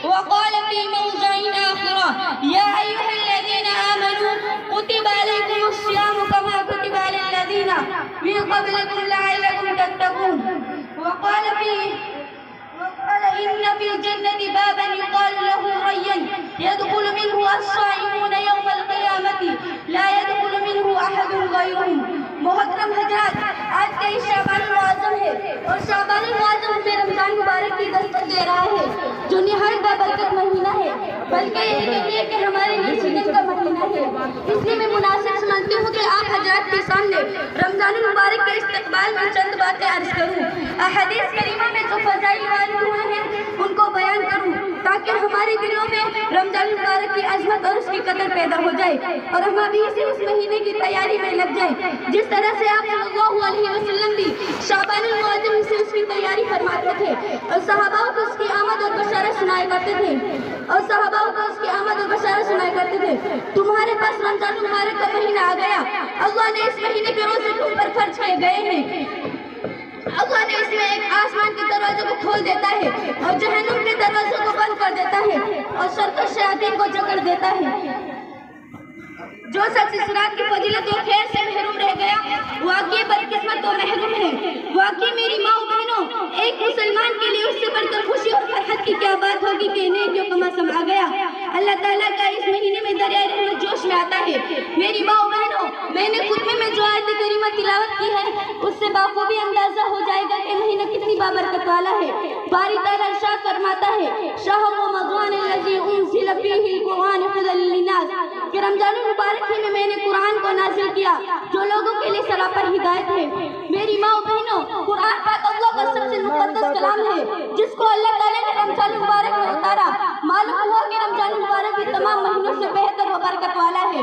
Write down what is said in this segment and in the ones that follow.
وقال في موضع آخر يا أيها الذين آمنوا كتب عليكم الصيام كما كتب على الذين من قبلكم لعلكم تتقون. وقال إن في الجنة بابا يقال له ريان يدخل منه الصائمون يوم القيامة لا يدخل منه أحد غيرهم. محترم حضرات، آج 23 شعبان المعظم ہے اور شعبان المعظم میں رمضان مبارک کی دستک دے رہا ہے جو نہایت بابرکت مہینہ ہے، بلکہ یہ کہ ہمارے لیے سیزن کا مہینہ ہے. اس لیے میں مناسب سمجھتی ہوں کہ آپ حضرات کے سامنے رمضان المبارک کے استقبال میں چند باتیں عرض کروں. احادیث کریمہ میں جو فضائل بیان ہوئے ہیں ان کو بیان کروں تاکہ ہمارے دلوں میں رمضان المبارک کی عظمت اور اس کی قدر پیدا ہو جائے اور ہم ابھی سے اس مہینے کی تیاری میں لگ جائیں. جس طرح سے آپ صلی اللہ علیہ وسلم بھی شعبان المعظم سے اس کی تیاری فرماتے تھے اور صحابہ کو اس کی آمد اور بشارت سنایا کرتے تھے تمہارے پاس رمضان المبارک کا مہینہ آ گیا. اللہ نے اس مہینے کے روزے تم پر فرض کیے گئے ہیں. اللہ نے اس میں ایک آسمان کے دروازے کو کھول دیتا ہے اور جہنم کے دروازے کو بند کر دیتا ہے اور شر شیاطین کو جکڑ دیتا ہے. جو شخص اس رات کی فضیلت و خیر سے محروم رہ گیا واقعی بدقسمت و محروم ہے. واقعی میری ماں و بہنوں، ایک مسلمان کے لیے اس سے بڑھ کر خوشی اور فرحت کی کیا بات ہوگی کہ نیکیوں کا موسم آ گیا. اللہ تعالیٰ کا اس مہینے میں دریائے رحمت جوش میں آتا ہے. میری ماں و بہنوں، میں نے خطبے میں جو آیت کریمہ تلاوت کی ہے اس سے بخوبی اندازہ ہو جائے گا کہ مہینہ کتنی بابرکت والا ہے. باری تعالیٰ ارشاد فرماتا ہے شہر رمضان الذی انزل فیہ القرآن ھدی للناس کہ رمضان المبارک ہی میں نے قرآن کو نازل کیا جو لوگوں کے لیے سراپر ہدایت ہے. میری ماں و بہنوں، قرآن پاک اللہ کا سب سے مقدس کلام ہے جس کو اللہ تعالیٰ نے رمضان المبارک میں اتارا. معلوم ہوا کہ رمضان المبارک بھی تمام مہینوں سے بہتر و برکت والا ہے.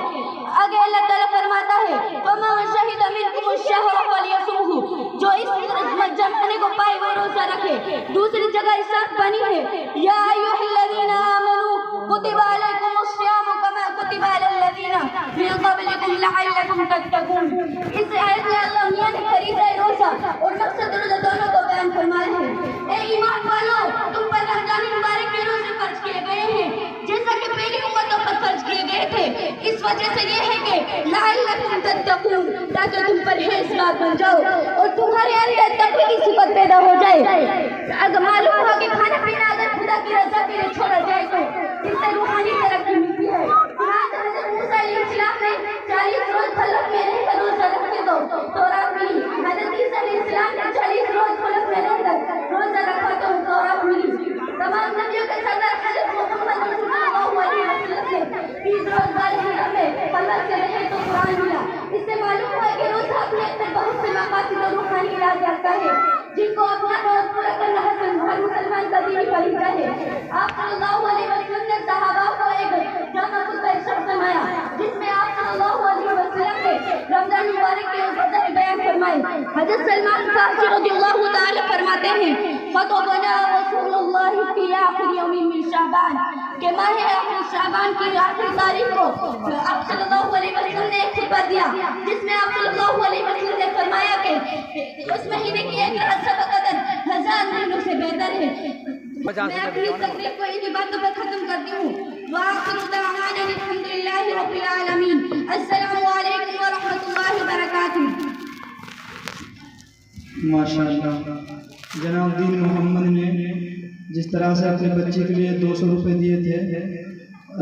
آگے اللہ تعالیٰ فرماتا ہے وَمَن شَهِدَ مِنْكُمُ الشَّهْرَ فَلْيَصُمْهُ جو اس زمانے کو پائے وہ روزہ رکھے. دوسری جگہ ارشاد بنی ہے یا ایھا الذین آمنوا کتب علیکم الصیام کما کتب علی الذین من قبلکم لعلکم تتقون. اس آیت میں اللہ میاں نے فریضہ روزہ اور مقصد روزہ دونوں کو بیان فرمایا ہے. اے ایمان والو، تم پر رمضان مبارک کے روزے فرض کیے گئے ہیں جیسا کہ پہلی امتوں پر فرض کیے گئے تھے. اس وجہ سے یہ ہے کہ لعلکم تتقون تاکہ تم پرہیزگار بن جاؤ اور تمہارے اندر تقوی کی صفت پیدا ہو جائے. اگر معلوم ہوا کہ کھانا پینا اگر خدا کی رضا کے لیے چھوڑا جائے تو اس سے روحانی ترقی ملتی ہے. حضرت موسیٰ علیہ السلام نے 40 روز خلق میں رہ کر روزہ رکھتے تو تورات ملی. حضرت عیسیٰ علیہ السلام نے 40 روز خلق میں رہ کر روزہ رکھا تو تورات ملی. تمام نبیوں کے سردار حضرت محمد صلی اللہ علیہ وسلم نے 30 روز بارہدہ میں خلق سے رہے تو قرآن ملا. اس سے معلوم ہوا کہ روزہ اپنے اندر بہت سے مقاصد اور روحانی راز رکھتا ہے جن کو اپنا اور پورا کرنا ہر مسلمان کا دینی فریضہ ہے. آپ صلی اللہ علیہ وسلم نے صحابہ کو ایک جامع خطبہ ارشاد فرمایا جس میں آپ صلی اللہ علیہ وسلم نے رمضان مبارک کے فضائل بیان فرمائے. حضرت سلمان فارسی رضی اللہ تعالی فرماتے ہیں خطبنا رسول اللہ فی آخر یوم من شعبان کہ ماہ آخر شعبان کی آخری تاریخ کو آپ صلی اللہ علیہ وسلم نے ایک خطبہ دیا جس میں آپ صلی اللہ علیہ وسلم نے فرمایا کہ اس مہینے کی ایک رات سب قدر 1000 مہینوں سے بہتر ہے. میں اپنی تقریر کو انہی باتوں پر ختم کرتی ہوں. وآخر دعوانا الحمدللہ رب العالمین. السلام علیکم ورحمۃ اللہ وبرکاتہ. ماشاءاللہ جناب دین محمد نے جس طرح سے اپنے بچے کے لیے 200 روپے دیے تھے،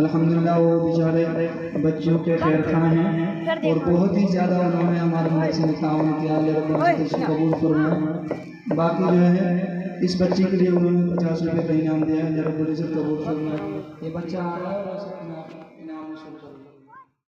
الحمدللہ وہ بیچارے بچوں کے خیر خواہ ہیں اور بہت ہی زیادہ انہوں نے ہمارے مدرسے میں تعاون کیا. اللہ رب العزت سے قبول فرمائے. باقی جو ہے اس بچے کے لیے انہوں نے 50 روپے کا انعام دیا ہے. اللہ رب العزت قبول فرمائے. یہ بچہ آ رہا ہے